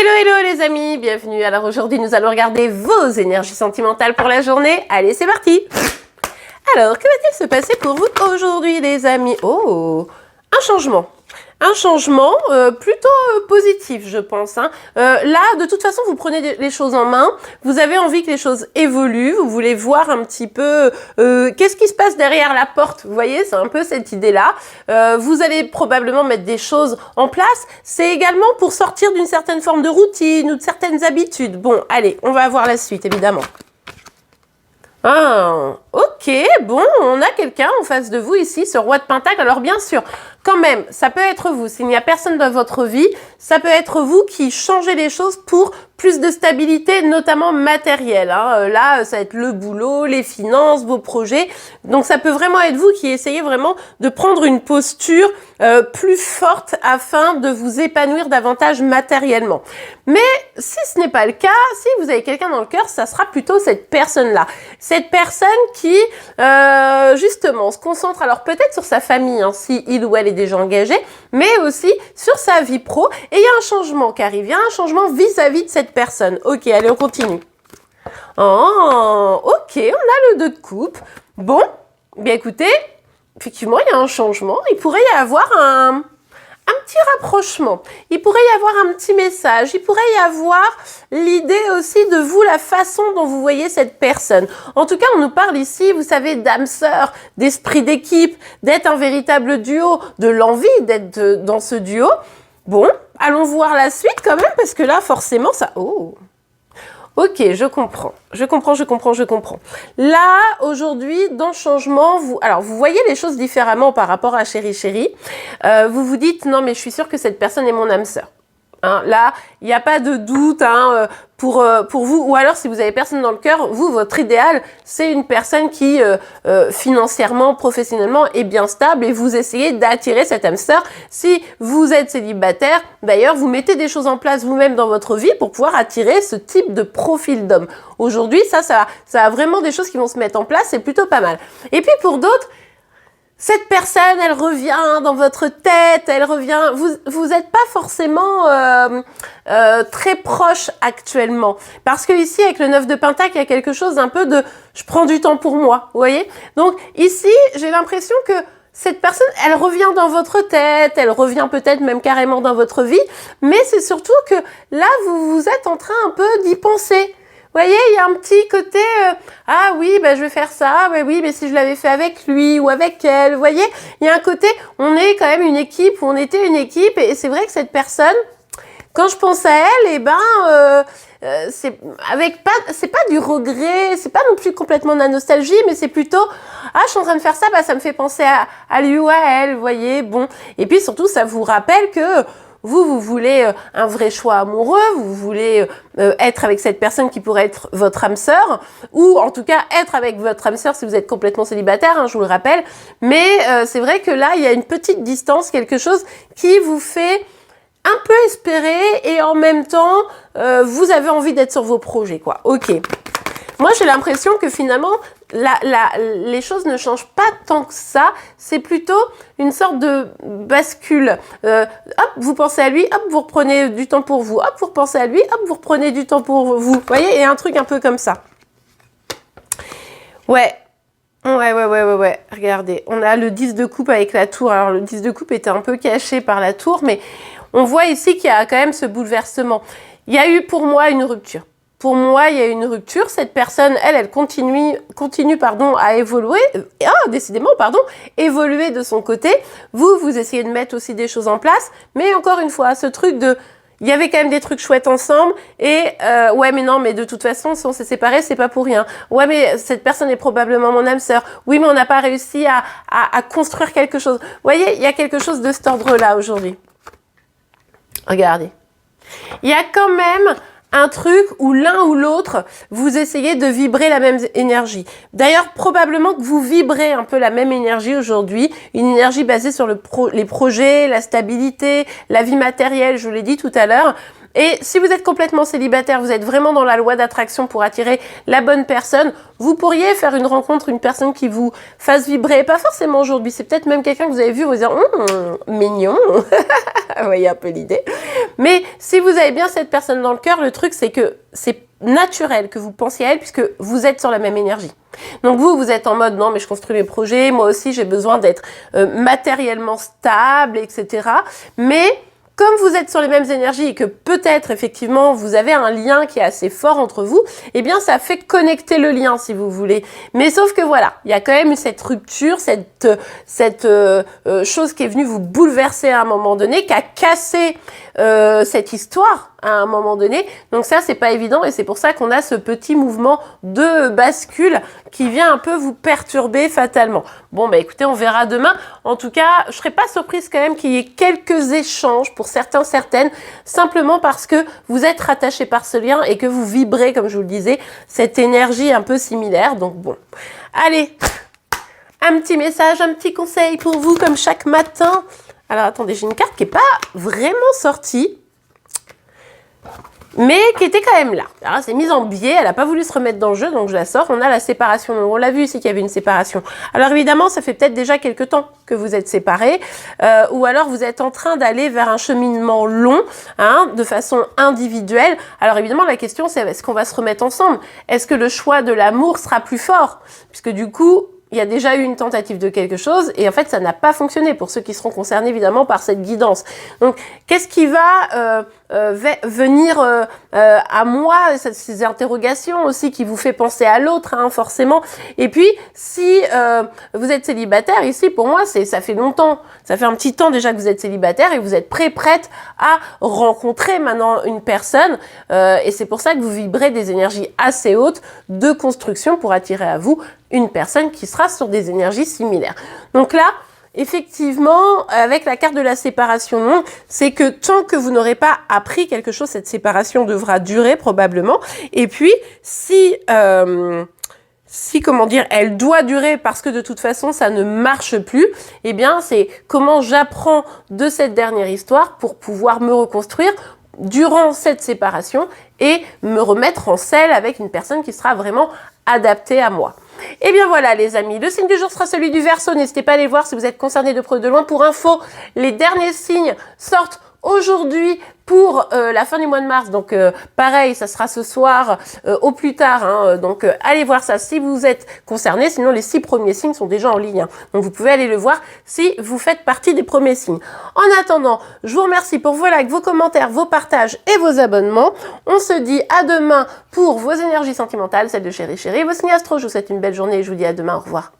Hello, hello les amis, bienvenue. Alors aujourd'hui, nous allons regarder vos énergies sentimentales pour la journée. Allez, c'est parti. Alors, que va-t-il se passer pour vous aujourd'hui les amis? Oh, un changement. Un changement plutôt positif, je pense. Là, de toute façon, vous prenez les choses en main. Vous avez envie que les choses évoluent. Vous voulez voir un petit peu qu'est-ce qui se passe derrière la porte. Vous voyez, c'est un peu cette idée-là. Vous allez probablement mettre des choses en place. C'est également pour sortir d'une certaine forme de routine ou de certaines habitudes. Bon, allez, on va voir la suite, évidemment. Ah, ok, bon, on a quelqu'un en face de vous ici, ce roi de Pentacle. Alors bien sûr, quand même, ça peut être vous. S'il n'y a personne dans votre vie, ça peut être vous qui changez les choses pour plus de stabilité, notamment matérielle. Là, ça va être le boulot, les finances, vos projets. Donc ça peut vraiment être vous qui essayez vraiment de prendre une posture plus forte afin de vous épanouir davantage matériellement. Mais si ce n'est pas le cas, si vous avez quelqu'un dans le cœur, ça sera plutôt cette personne-là. Cette personne qui, justement, se concentre alors peut-être sur sa famille, si il ou elle est déjà engagé, mais aussi sur sa vie pro. Et il y a un changement qui arrive, il y a un changement vis-à-vis de cette personne. Ok, allez, on continue. Oh, ok, on a le 2 de coupe. Bon, bien écoutez, effectivement, il y a un changement. Il pourrait y avoir un petit rapprochement. Il pourrait y avoir un petit message. Il pourrait y avoir l'idée aussi de vous, la façon dont vous voyez cette personne. En tout cas, on nous parle ici, vous savez, d'âme sœur, d'esprit d'équipe, d'être un véritable duo, de l'envie d'être dans ce duo. Bon, allons voir la suite quand même, parce que là, forcément, ça... Oh! Ok, je comprends. Là, aujourd'hui, dans le changement, vous voyez les choses différemment par rapport à chéri. Vous vous dites, non, mais je suis sûre que cette personne est mon âme sœur. Là, il n'y a pas de doute pour vous. Ou alors, si vous avez personne dans le cœur, vous, votre idéal, c'est une personne qui, financièrement, professionnellement, est bien stable et vous essayez d'attirer cette âme sœur. Si vous êtes célibataire, d'ailleurs, vous mettez des choses en place vous-même dans votre vie pour pouvoir attirer ce type de profil d'homme. Aujourd'hui, ça a vraiment des choses qui vont se mettre en place, c'est plutôt pas mal. Et puis, pour d'autres, cette personne, elle revient dans votre tête, elle revient... Vous n'êtes pas forcément très proche actuellement. Parce que ici, avec le 9 de Pentacle, il y a quelque chose un peu de... Je prends du temps pour moi, vous voyez? Donc ici, j'ai l'impression que cette personne, elle revient dans votre tête, elle revient peut-être même carrément dans votre vie. Mais c'est surtout que là, vous êtes en train un peu d'y penser. Vous voyez, il y a un petit côté, ah oui, je vais faire ça, oui, mais si je l'avais fait avec lui ou avec elle, vous voyez, il y a un côté, on est quand même une équipe, ou on était une équipe, et c'est vrai que cette personne, quand je pense à elle, c'est pas du regret, c'est pas non plus complètement de la nostalgie, mais c'est plutôt, ah, je suis en train de faire ça, ça me fait penser à lui ou à elle, vous voyez, bon, et puis surtout, ça vous rappelle que vous voulez un vrai choix amoureux, vous voulez être avec cette personne qui pourrait être votre âme sœur, ou en tout cas être avec votre âme sœur si vous êtes complètement célibataire, je vous le rappelle. Mais c'est vrai que là, il y a une petite distance, quelque chose qui vous fait un peu espérer et en même temps, vous avez envie d'être sur vos projets, quoi. Ok. Moi, j'ai l'impression que finalement, les choses ne changent pas tant que ça. C'est plutôt une sorte de bascule. Hop, vous pensez à lui, hop, vous reprenez du temps pour vous. Hop, vous repensez à lui, hop, vous reprenez du temps pour vous. Vous voyez, il y a un truc un peu comme ça. Ouais. Regardez, on a le 10 de coupe avec la tour. Alors, le 10 de coupe était un peu caché par la tour, mais on voit ici qu'il y a quand même ce bouleversement. Il y a eu pour moi une rupture. Pour moi, il y a une rupture. Cette personne, elle continue à évoluer, évoluer de son côté. Vous essayez de mettre aussi des choses en place. Mais encore une fois, ce truc de, il y avait quand même des trucs chouettes ensemble. Et, ouais, mais non, mais de toute façon, si on s'est séparés, c'est pas pour rien. Ouais, mais cette personne est probablement mon âme sœur. Oui, mais on n'a pas réussi à construire quelque chose. Vous voyez, il y a quelque chose de cet ordre-là aujourd'hui. Regardez. Il y a quand même un truc où l'un ou l'autre, vous essayez de vibrer la même énergie. D'ailleurs, probablement que vous vibrez un peu la même énergie aujourd'hui, une énergie basée sur les projets, la stabilité, la vie matérielle, je vous l'ai dit tout à l'heure. Et si vous êtes complètement célibataire, vous êtes vraiment dans la loi d'attraction pour attirer la bonne personne, vous pourriez faire une rencontre, une personne qui vous fasse vibrer, pas forcément aujourd'hui, c'est peut-être même quelqu'un que vous avez vu, vous dire mignon, vous voyez un peu l'idée. Mais si vous avez bien cette personne dans le cœur, le truc c'est que c'est naturel que vous pensiez à elle puisque vous êtes sur la même énergie. Donc vous êtes en mode non mais je construis mes projets, moi aussi j'ai besoin d'être matériellement stable, etc. Mais comme vous êtes sur les mêmes énergies et que peut-être effectivement vous avez un lien qui est assez fort entre vous, eh bien ça fait connecter le lien si vous voulez. Mais sauf que voilà, il y a quand même eu cette rupture, cette chose qui est venue vous bouleverser à un moment donné, qui a cassé cette histoire à un moment donné. Donc ça c'est pas évident et c'est pour ça qu'on a ce petit mouvement de bascule qui vient un peu vous perturber fatalement. Bon bah écoutez, on verra demain. En tout cas, je serais pas surprise quand même qu'il y ait quelques échanges pour certains, certaines, simplement parce que vous êtes rattachés par ce lien et que vous vibrez, comme je vous le disais, cette énergie un peu similaire. Donc bon, allez, un petit message, un petit conseil pour vous comme chaque matin. Alors attendez, j'ai une carte qui n'est pas vraiment sortie, mais qui était quand même là. Alors, c'est mise en biais, elle n'a pas voulu se remettre dans le jeu, donc je la sors. On a la séparation. On l'a vu ici qu'il y avait une séparation. Alors évidemment, ça fait peut-être déjà quelques temps que vous êtes séparés, ou alors vous êtes en train d'aller vers un cheminement long, hein, de façon individuelle. Alors évidemment, la question c'est est-ce qu'on va se remettre ensemble? Est-ce que le choix de l'amour sera plus fort? Puisque du coup, il y a déjà eu une tentative de quelque chose et en fait, ça n'a pas fonctionné pour ceux qui seront concernés évidemment par cette guidance. Donc, qu'est-ce qui va venir à moi, ces interrogations aussi qui vous fait penser à l'autre, hein, forcément. Et puis, si vous êtes célibataire, ici, pour moi, ça fait longtemps, ça fait un petit temps déjà que vous êtes célibataire et vous êtes prête à rencontrer maintenant une personne. Et c'est pour ça que vous vibrez des énergies assez hautes de construction pour attirer à vous une personne qui sera sur des énergies similaires. Donc là, effectivement, avec la carte de la séparation longue, c'est que tant que vous n'aurez pas appris quelque chose, cette séparation devra durer probablement. Et puis, si comment dire, elle doit durer parce que de toute façon, ça ne marche plus, eh bien, c'est comment j'apprends de cette dernière histoire pour pouvoir me reconstruire durant cette séparation et me remettre en selle avec une personne qui sera vraiment adaptée à moi. Et bien voilà les amis, le signe du jour sera celui du Verseau. N'hésitez pas à aller voir si vous êtes concerné de près ou de loin. Pour info, les derniers signes sortent aujourd'hui pour la fin du mois de mars. Donc pareil, ça sera ce soir au plus tard. Hein, donc allez voir ça si vous êtes concerné. Sinon les 6 premiers signes sont déjà en ligne. Hein, donc vous pouvez aller le voir si vous faites partie des premiers signes. En attendant, je vous remercie pour vos likes, vos commentaires, vos partages et vos abonnements. On se dit à demain pour vos énergies sentimentales, celles de Chérie Chérie, vos signes astro. Je vous souhaite une belle journée et je vous dis à demain. Au revoir.